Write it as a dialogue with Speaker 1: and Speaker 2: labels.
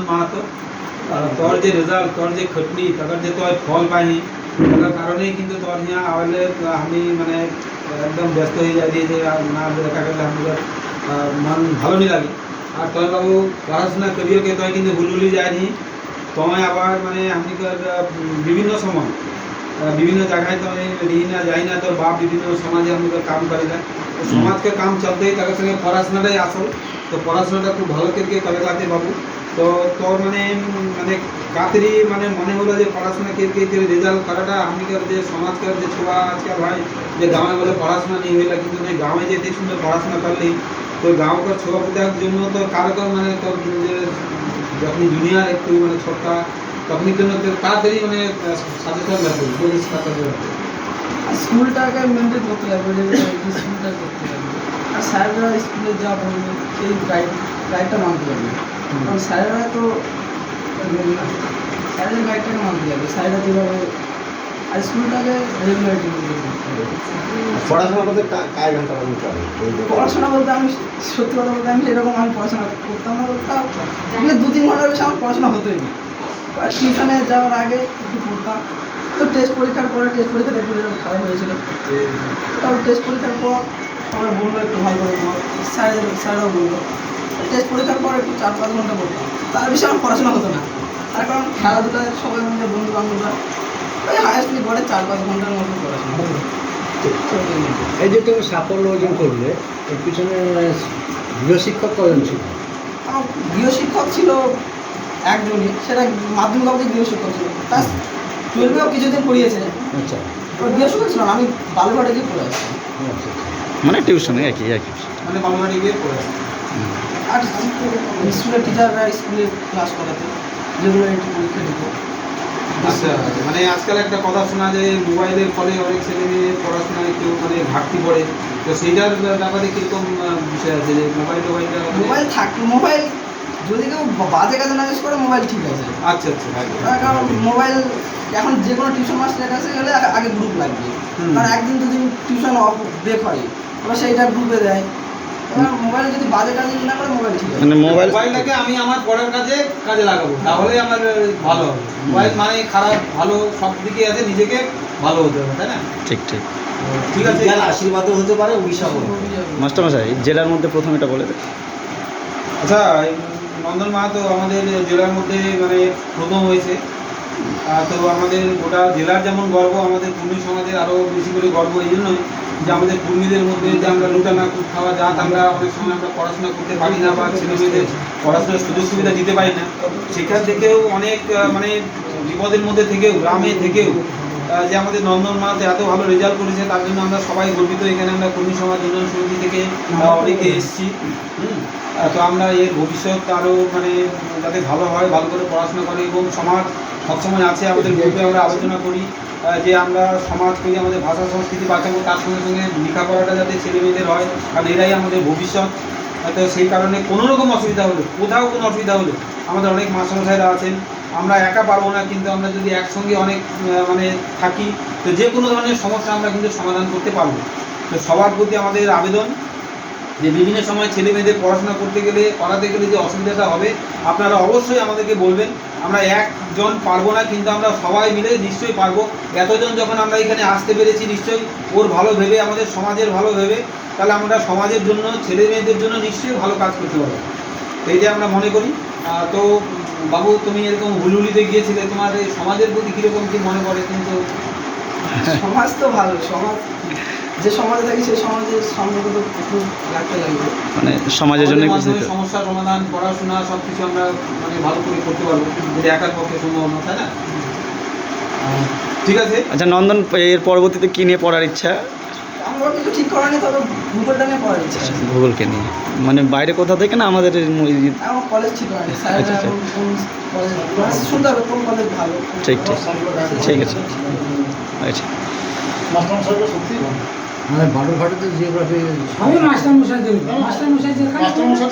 Speaker 1: মাহাতো তোর যে রেজাল্ট তোর যে খটনি তাদের যে তোর ফল পাইনি তার কারণেই কিন্তু তোর হিয়া আওয়ালে আমি মানে একদম ব্যস্ত হয়ে যাই যে না দেখা গেলে আমাদের মন ভালো নি লাগে আর তোর বাবু পড়াশোনা করিও কে তোর কিন্তু ভুলভুলি যায়নি তোমায় আবার মানে আমি বিভিন্ন সময় বিভিন্ন জায়গায় তো আমি দিই না যাই না তোর বাপ বিভিন্ন সমাজে আমি কাম করে না সমাজকে কাম চলতেই তার সঙ্গে পড়াশোনাটাই আসল তো পড়াশোনাটা খুব ভালো করে করে যাতে বাবু তো তোর মানে মানে কাতরি মানে মনে হলো যে পড়াশোনা কে রেজাল্ট করাটা আমি যে সমাজকার যে ছোয়া আজকাল ভাই যে গ্রামে বলে পড়াশোনা নিয়ে হইলে কিন্তু গ্রামে যে এত সুন্দর পড়াশোনা করলি তো গাঁওকার ছোয়া পূজার জন্য তো কারো মানে তোর যে যখন জুনিয়র একটু মানে ছোটটা তখনই জন্য তাড়াতাড়ি মানে সাজেশন লাগবে বলিস
Speaker 2: স্কুলটাকে মেনটেন করতে লাগবে স্কুলটা করতে লাগবে আর স্যাররা স্কুলে যা বলবে সেই গাইডটা মানতে লাগবে কারণ স্যারেরা তো স্যারের গাইডটাকে মানতে লাগবে স্যারেরা যেভাবে আর স্কুলটাকে রেগুলারিটি
Speaker 3: পড়াশোনা করতে কাজ ঘন্টা
Speaker 2: পড়াশোনা বলতে আমি সত্যি কথা বলতে আমি সেরকম আমি পড়াশোনা করতাম না করতাম মানে 2-3 ঘন্টার বেশি আমার পড়াশোনা হতোই না আর টিউশনে যাওয়ার আগে একটু পড়তাম তো টেস্ট পরীক্ষার পরে টেস্ট পরীক্ষাটা একটু খারাপ হয়েছিল তারপর টেস্ট পরীক্ষার পর সবাই বললো একটু ভালো করে পড় স্যাররাও বললো টেস্ট পরীক্ষার পর একটু 4-5 ঘন্টা পড়তাম তার বেশি আমার পড়াশোনা হতো না তার কারণ খেলাধুলায় সবাই মিলে বন্ধু বান্ধবরা ওই হায়েস্টলি পরে 4-5 ঘন্টার মতো পড়াশোনা হতো।
Speaker 3: এই যে তুমি সাফল্য অর্জন করলে এর পিছনে গৃহশিক্ষক কজন ছিল?
Speaker 2: আমার গৃহশিক্ষক ছিল একজনই, সেটা মাধ্যমিক অবধি গৃহশিক্ষক ছিল, ক্লাস 12-এও কিছুদিন পড়িয়েছে।
Speaker 3: আচ্ছা,
Speaker 2: ওর গৃহশিক্ষক ছিল না, আমি বালুঘাটে গিয়ে পড়ে আসছি।
Speaker 3: আচ্ছা,
Speaker 4: মানে টিউশনে একই
Speaker 1: মানে বাংলাটি গিয়ে পড়ে
Speaker 2: আর স্কুলের টিচাররা স্কুলে ক্লাস করাতে যেগুলো একটু পরীক্ষা দিত।
Speaker 1: আচ্ছা, মানে আজকাল একটা কথা শোনা যায় মোবাইলের ফলে অনেক ছেলে মেয়ে পড়াশোনায় একটু মানে ঘাটতি পড়ে, তো সেইটার ব্যাপারে কীরকম বিষয় আছে যে
Speaker 2: মোবাইল থাকতো, মোবাইল যদি কেউ বাজে কাজে না ইউজ করে মোবাইল ঠিক আছে।
Speaker 1: আচ্ছা আচ্ছা,
Speaker 2: কারণ মোবাইল এখন যে কোনো টিউশন মাস্টারের কাছে গেলে আগে গ্রুপ লাগবে, কারণ একদিন দুদিন টিউশন অফ ব্রেক হয় এবার সেইটা গ্রুপে দেয়। এবার মোবাইল যদি বাজে কাজে না করে মোবাইল ঠিক আছে।
Speaker 4: মানে
Speaker 1: মোবাইলটাকে আমি আমার পড়ার কাজে লাগাবো, তাহলে আমার ভালো হবে। মোবাইল মানে খারাপ ভালো সব দিকে আছে, নিজেকে ভালো হতে হবে, তাই না?
Speaker 4: ঠিক ঠিক
Speaker 1: ঠিক আছে,
Speaker 3: আশীর্বাদও হতে পারে, অভিশাপও।
Speaker 4: মাস্টারমশাই জেলার মধ্যে প্রথম এটা বলে দেয়।
Speaker 1: আচ্ছা, নন্দন মাহাতো আমাদের জেলার মধ্যে মানে প্রথম হয়েছে, তো আমাদের গোটা জেলার যেমন গর্ব, আমাদের কুর্মী সমাজের আরও বেশি করে গর্ব এই জন্যই যে আমাদের কুর্মীদের মধ্যে যে আমরা লুটানা কুট খাওয়া জাত, আমরা অনেক সময় আমরা পড়াশোনা করতে পারি না বা ছেলেমেয়েদের পড়াশোনার সুযোগ সুবিধা দিতে পারি না, সেখান থেকেও অনেক মানে বিপদের মধ্যে থেকেও গ্রামে থেকেও যে আমাদের নন্দন মাহাতো এত ভালো রেজাল্ট করেছে, তার জন্য আমরা সবাই গর্বিত। এখানে আমরা কুর্মী সমাজ উন্নয়ন সমিতি থেকে অনেকে এসেছি। তো আমরা এর ভবিষ্যৎ আরও মানে যাতে ভালো হয়, ভালো করে পড়াশোনা করে এবং সমাজ সবসময় আছে আমাদের গ্রুপে আমরা আলোচনা করি যে আমরা সমাজ করি, আমাদের ভাষা সংস্কৃতি বাঁচাবো, তার সঙ্গে সঙ্গে লেখাপড়াটা যাতে ছেলে মেয়েদের হয়, কারণ এরাই আমাদের ভবিষ্যৎ। তো সেই কারণে কোনো রকম অসুবিধা হলে, কোথাও কোনো অসুবিধা হলে আমাদের অনেক মাস্টারমশাইরা আছেন, আমরা একা পারবো না, কিন্তু আমরা যদি একসঙ্গে অনেক মানে থাকি তো যে কোনো ধরনের সমস্যা আমরা কিন্তু সমাধান করতে পারবো। তো সবার প্রতি আমাদের আবেদন যে বিভিন্ন সময় ছেলে মেয়েদের পড়াশোনা করতে গেলে করাতে গেলে যে অসুবিধাটা হবে আপনারা অবশ্যই আমাদেরকে বলবেন। আমরা একজন পারবো না, কিন্তু আমরা সবাই মিলে নিশ্চয়ই পারবো। এতজন যখন আমরা এখানে আসতে পেরেছি নিশ্চয়ই ওর ভালো ভেবে, আমাদের সমাজের ভালো ভেবে, তাহলে আমরা সমাজের জন্য ছেলে মেয়েদের জন্য নিশ্চয়ই ভালো কাজ করতে পারবো, এইটা আমরা মনে করি। তো বাবু, তুমি এরকম হুলহুলিতে গিয়েছিলে, তোমার এই সমাজের প্রতি কীরকম কী মনে পড়ে? কিন্তু
Speaker 2: সমাজ তো ভালো, সমাজ যে সমাজে থাকি সেই সমাজের সম্পর্ক তো একটু রাখতে লাগবে,
Speaker 4: মানে সমাজের জন্য
Speaker 1: সমস্যার সমাধান, পড়াশোনা সব কিছু আমরা মানে ভালো করে করতে পারবো, যদি একার পক্ষে সম্ভব না, তাই না? ঠিক আছে।
Speaker 4: আচ্ছা নন্দন, এর পরবর্তীতে কী নিয়ে পড়ার ইচ্ছা?
Speaker 2: আমার কিছু ঠিক করা নেই, তবে ভূগোলটা নিয়ে পড়ার ইচ্ছা আছে।
Speaker 4: ভূগোলকে নিয়ে মানে বাইরে কোথাও থেকে না আমাদের
Speaker 2: আমার কলেজ ঠিক হয় স্যাররা কোন কলেজ শুনতে হবে, কোন কলেজ ভালো।
Speaker 4: ঠিক ঠিক ঠিক আছে। আচ্ছা,
Speaker 3: মাস্টারমশাইটা সত্যি মানে বালুরঘাটে জিওগ্রাফি
Speaker 5: আমি মাস্টারমশাই দেবো, মাস্টারমশাই যেখানে
Speaker 3: মাস্টারমশাই